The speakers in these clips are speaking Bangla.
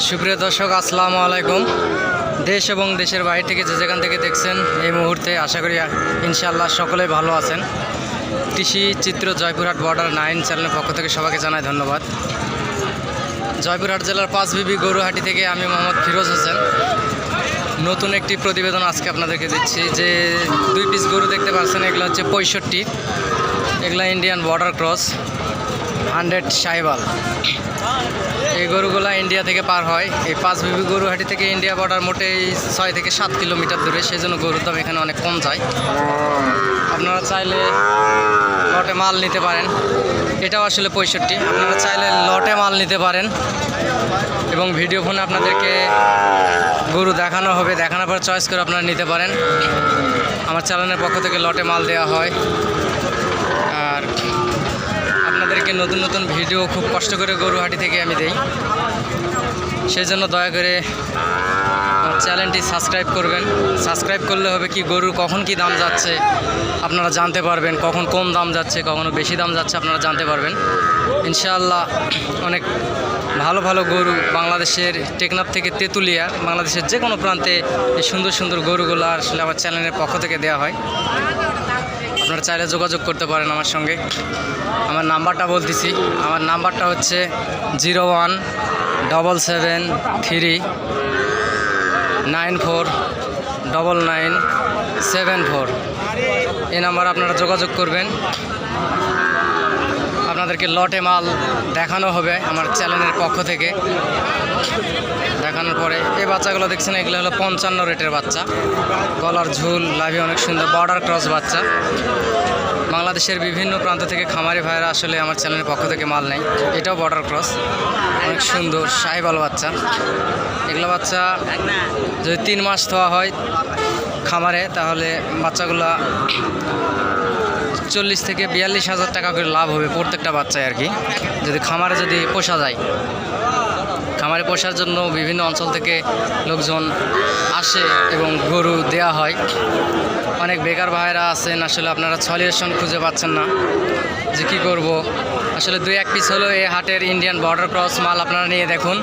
সুপ্রিয় দর্শক, আসসালামু আলাইকুম। দেশ এবং দেশের বাইরে থেকে যে যেখান থেকে দেখছেন এই মুহূর্তে, আশা করি ইনশাআল্লাহ সকলেই ভালো আছেন। কৃষি চিত্র জয়পুরহাট বর্ডার 9 চ্যানেলের পক্ষ থেকে সবাইকে জানাই ধন্যবাদ। জয়পুরহাট জেলার 5 বিবি গরুহাটি থেকে আমি মোহাম্মদ ফিরোজ হোসেন নতুন একটি প্রতিবেদন আজকে আপনাদেরকে দিচ্ছি। যে 2 পিস গরু দেখতে পাচ্ছেন, এগুলো হচ্ছে 65, এগুলো ইন্ডিয়ান বর্ডার ক্রস 100 সাহিওয়াল। এই গরুগুলো ইন্ডিয়া থেকে পার হয়। এই 5 বিবি গরুহাটি থেকে ইন্ডিয়া বর্ডার মোটেই 6 থেকে 7 কিলোমিটার দূরে, সেই জন্য গরুর দাম এখানে অনেক কম যায়। আপনারা চাইলে লটে মাল নিতে পারেন। এটাও আসলে 65, আপনারা চাইলে লটে মাল নিতে পারেন এবং ভিডিও ফোনে আপনাদেরকে গরু দেখানো হবে, দেখানোর পর চয়েস করে আপনারা নিতে পারেন। আমার চ্যানেলের পক্ষ থেকে লটে মাল দেওয়া হয়। আর আপনাদেরকে নতুন নতুন ভিডিও খুব কষ্ট করে গরুহাটি থেকে আমি দেই, সেই জন্য দয়া করে আমার চ্যানেলটি সাবস্ক্রাইব করবেন। সাবস্ক্রাইব করলে হবে কি, গরুর কখন কি দাম যাচ্ছে আপনারা জানতে পারবেন, কখন কম দাম যাচ্ছে, কখনো বেশি দাম যাচ্ছে আপনারা জানতে পারবেন। ইনশাআল্লাহ অনেক ভালো ভালো গরু বাংলাদেশের টেকনাফ থেকে তেঁতুলিয়া, বাংলাদেশের যে কোনো প্রান্তে এই সুন্দর সুন্দর গরুগুলো আসলে আমার চ্যানেলের পক্ষ থেকে দেওয়া হয়। আপনারা চাইলে যোগাযোগ করতে পারেন আমার সঙ্গে। আমার নাম্বারটা বলতেছি, আমার নাম্বারটা হচ্ছে 017739499974। এই নাম্বার আপনারা যোগাযোগ করবেন। আপনাদেরকে লটে মাল দেখানো হবে আমার চ্যানেলের পক্ষ থেকে। দেখানোর পরে এই বাচ্চাগুলো দেখছেন, এগুলো হলো 55 রেটের বাচ্চা। গলার ঝুল, লাভি অনেক সুন্দর, বর্ডার ক্রস বাচ্চা। বাংলাদেশের বিভিন্ন প্রান্ত থেকে খামারি ভাইরা আসলে আমার চ্যানেলের পক্ষ থেকে মাল নেয়। এটাও বর্ডার ক্রস, অনেক সুন্দর সাহিওয়াল বাচ্চা। এগুলো বাচ্চা যদি 3 মাস ধোয়া হয় খামারে, তাহলে বাচ্চাগুলা 40 থেকে 42 হাজার টাকা করে লাভ হবে প্রত্যেকটা বাচ্চায় আর কি, যদি খামারে যদি পোষা যায়। খামারে পোষার জন্য বিভিন্ন অঞ্চল থেকে লোকজন আসে এবং গরু দেয়া হয়। অনেক বেকার ভাইরা আছেন, আসলে আপনারা সলিউশন খুঁজে পাচ্ছেন না যে কী করব। আসলে 2-1 পিস হলো এই হাটের ইন্ডিয়ান বর্ডার ক্রস মাল আপনারা নিয়ে দেখুন,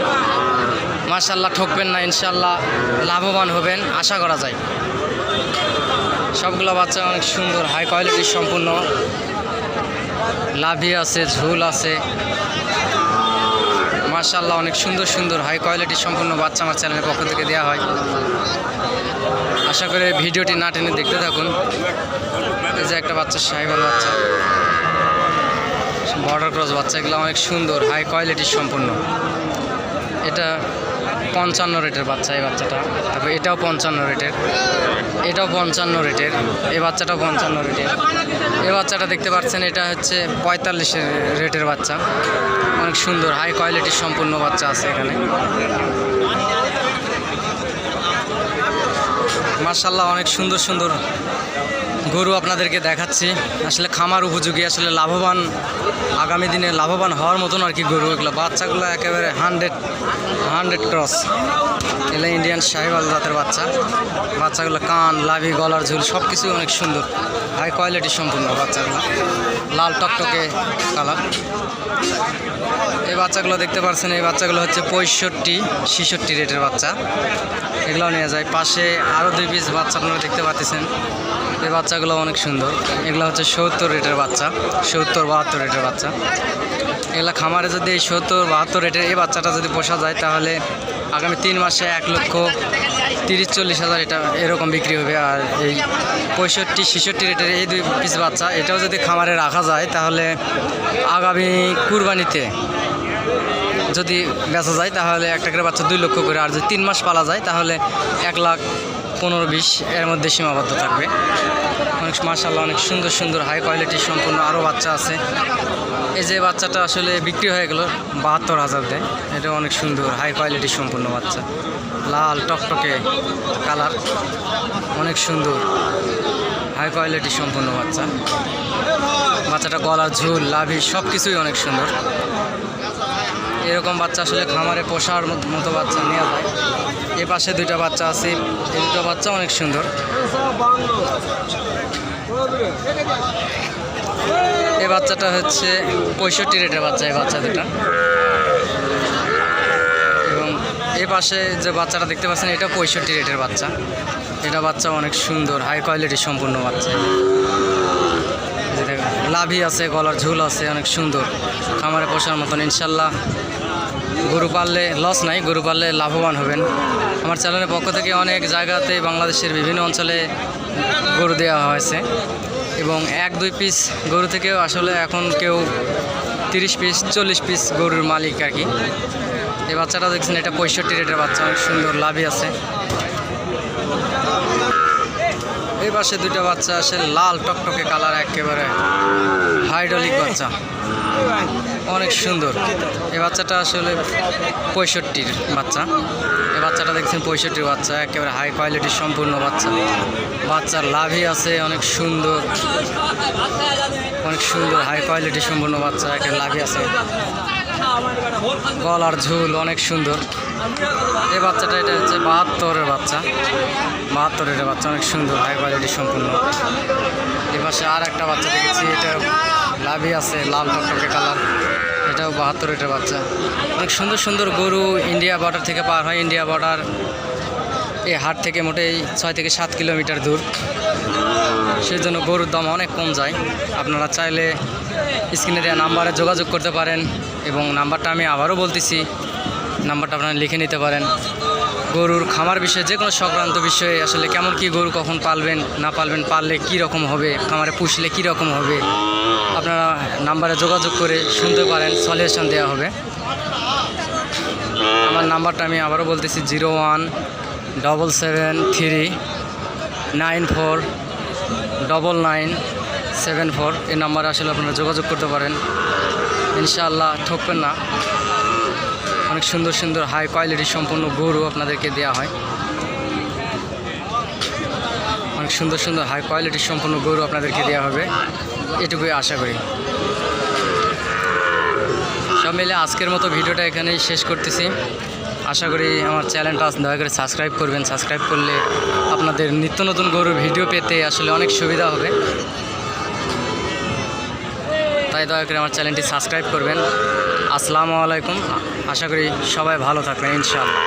মাশাআল্লাহ ঠকবেন না, ইনশাআল্লাহ লাভবান হবেন আশা করা যায়। সবগুলো বাচ্চা অনেক সুন্দর, হাই কোয়ালিটির সম্পূর্ণ, লাভি আছে, ঝুল আছে, মাশাআল্লাহ অনেক সুন্দর সুন্দর হাই কোয়ালিটির সম্পূর্ণ বাচ্চা আমার চ্যানেলের পক্ষ থেকে দেওয়া হয়। আশা করে ভিডিওটি না টেনে দেখতে থাকুন। এই যে একটা বাচ্চা সাহিওয়াল বাচ্চা, বর্ডার ক্রস বাচ্চা, এগুলো অনেক সুন্দর হাই কোয়ালিটির সম্পূর্ণ। এটা 55 রেটের বাচ্চা এই বাচ্চাটা। তারপর এটাও 55 রেটের, এটাও 55 রেটের, এই বাচ্চাটাও 55 রেটের। এই বাচ্চাটা দেখতে পাচ্ছেন, এটা হচ্ছে 45 রেটের বাচ্চা। অনেক সুন্দর হাই কোয়ালিটির সম্পূর্ণ বাচ্চা আছে এখানে। মাশাআল্লাহ অনেক সুন্দর সুন্দর গরু আপনাদেরকে দেখাচ্ছি। আসলে খামার উপযোগী, আসলে লাভবান, আগামী দিনে লাভবান হওয়ার মতন আর কি গরু। এগুলো বাচ্চাগুলো একেবারে 100 ক্রস। এগুলো ইন্ডিয়ান সাহিওয়াল জাতের বাচ্চা। বাচ্চাগুলো কান, লাভি, গলার ঝুল সব কিছু অনেক সুন্দর, হাই কোয়ালিটি সম্পূর্ণ বাচ্চাগুলো, লাল টকটকে কালার। এই বাচ্চাগুলো দেখতে পাচ্ছেন, এই বাচ্চাগুলো হচ্ছে 65-66 রেটের বাচ্চা। এগুলো নিয়ে যায়। পাশে আরও 2 পিস বাচ্চা আপনারা দেখতে পাচ্ছেন, এই বাচ্চাগুলো অনেক সুন্দর। এগুলো হচ্ছে 70 রেটের বাচ্চা, 70-72 রেটের বাচ্চা। এগুলো খামারে যদি এই 70-72 রেটের এই বাচ্চাটা যদি পোষা যায়, তাহলে আগামী 3 মাসে 1,30,40 হাজার এটা এরকম বিক্রি হবে। আর এই 65-66 রেটের এই 2 পিস বাচ্চা, এটাও যদি খামারে রাখা যায়, তাহলে আগামী কুরবানিতে যদি বেচা যায়, তাহলে একটা করে বাচ্চা 2 লক্ষ করে। আর যদি 3 মাস পালা যায়, তাহলে 1,15-20 এর মধ্যে সীমাবদ্ধ থাকবে। অনেক মাশাআল্লাহ অনেক সুন্দর সুন্দর হাই কোয়ালিটির সম্পূর্ণ আরও বাচ্চা আছে। এই যে বাচ্চাটা আসলে বিক্রি হয়ে গেল 72,000 দেয়। এটা অনেক সুন্দর হাই কোয়ালিটির সম্পূর্ণ বাচ্চা, লাল টকটকে কালার, অনেক সুন্দর হাই কোয়ালিটির সম্পূর্ণ বাচ্চা। বাচ্চাটা গলার ঝুল, লাভি সব কিছুই অনেক সুন্দর। এরকম বাচ্চা আসলে খামারে পোষার মতো বাচ্চা নেওয়া যায়। এ পাশে 2টা বাচ্চা আছে, এই 2টা বাচ্চা অনেক সুন্দর। এই বাচ্চাটা হচ্ছে 65 রেটের বাচ্চা, এই বাচ্চা দুটা। এবং পাশে যে বাচ্চাটা দেখতে পাচ্ছেন এটা 65 রেটের বাচ্চা। এটা বাচ্চা অনেক সুন্দর, হাই কোয়ালিটির সম্পূর্ণ বাচ্চা। লাভি আছে, গলার ঝুল আছে, অনেক সুন্দর, খামারে পোষার মতন। ইনশাল্লাহ গরু পাললে লস নাই, গরু পাললে লাভবান হবেন। আমার চ্যানেলের পক্ষ থেকে অনেক জায়গাতে বাংলাদেশের বিভিন্ন অঞ্চলে গরু দেওয়া হয়েছে এবং 1-2 পিস গরু থেকেও আসলে এখন কেউ 30 পিস 40 পিস গরুর মালিক আর কি। এই বাচ্চাটা দেখছেন এটা 65 রেটের বাচ্চা, অনেক সুন্দর, লাভি আছে। এই পাশে দুইটা বাচ্চা আসে, লাল টকটকে কালার, একেবারে হাইড্রোলিক বাচ্চা, অনেক সুন্দর। এই বাচ্চাটা আসলে 65 বাচ্চা। এই বাচ্চাটা দেখছেন 65 বাচ্চা, একেবারে হাই কোয়ালিটির সম্পূর্ণ বাচ্চা। বাচ্চার লাভি আছে, অনেক সুন্দর, অনেক সুন্দর, হাই কোয়ালিটির সম্পূর্ণ বাচ্চা, একেবারে লাভি আছে, গলার ঝুল অনেক সুন্দর। এই বাচ্চাটা এটা হচ্ছে 72-এর বাচ্চা, 72-এর বাচ্চা, অনেক সুন্দর, হাই কোয়ালিটির সম্পূর্ণ। এ পাশে আর একটা বাচ্চা দেখেছি, এটা লাভি আছে, লাল টকটকে কালার, এটাও 72-এর বাচ্চা। অনেক সুন্দর সুন্দর গরু ইন্ডিয়া বর্ডার থেকে পার হয়। ইন্ডিয়া বর্ডার এই হাট থেকে মোটেই 6 থেকে 7 কিলোমিটার দূর, সেই জন্য গরুর দাম অনেক কম যায়। আপনারা চাইলে স্ক্রিনে দেওয়া নাম্বারে যোগাযোগ করতে পারেন এবং নাম্বারটা আমি আবারও বলতেছি, নাম্বারটা আপনারা লিখে নিতে পারেন। গরুর খামার বিষয়ে যে কোনো সংক্রান্ত বিষয়ে আসলে কেমন কি গরু কখন পালবেন না পালবেন, পাললে কি রকম হবে, খামারে পুষলে কি রকম হবে, আপনারা নাম্বারে যোগাযোগ করে শুনতে পারেন, সলিউশন দেওয়া হবে। আমার নাম্বারটা আমি আবারও বলতেছি 0177394974। এই নাম্বারে আসলে আপনারা যোগাযোগ করতে পারেন, ইনশাআল্লাহ ঠকবেন না। অনেক সুন্দর সুন্দর হাই কোয়ালিটির সম্পূর্ণ গরু আপনাদেরকে দেওয়া হয়, অনেক সুন্দর সুন্দর হাই কোয়ালিটির সম্পূর্ণ গরু আপনাদেরকে দেওয়া হবে, এটুকুই আশা করি। সব মিলে আজকের মতো ভিডিওটা এখানেই শেষ করতেছি। আশা করি আমার চ্যানেলটা দয়া করে সাবস্ক্রাইব করবেন। সাবস্ক্রাইব করলে আপনাদের নিত্য নতুন গরুর ভিডিও পেতে আসলে অনেক সুবিধা হবে, তাই দয়া করে আমার চ্যানেলটি সাবস্ক্রাইব করবেন। আসসালামু আলাইকুম, আশা করি সবাই ভালো থাকবেন ইনশাআল্লাহ।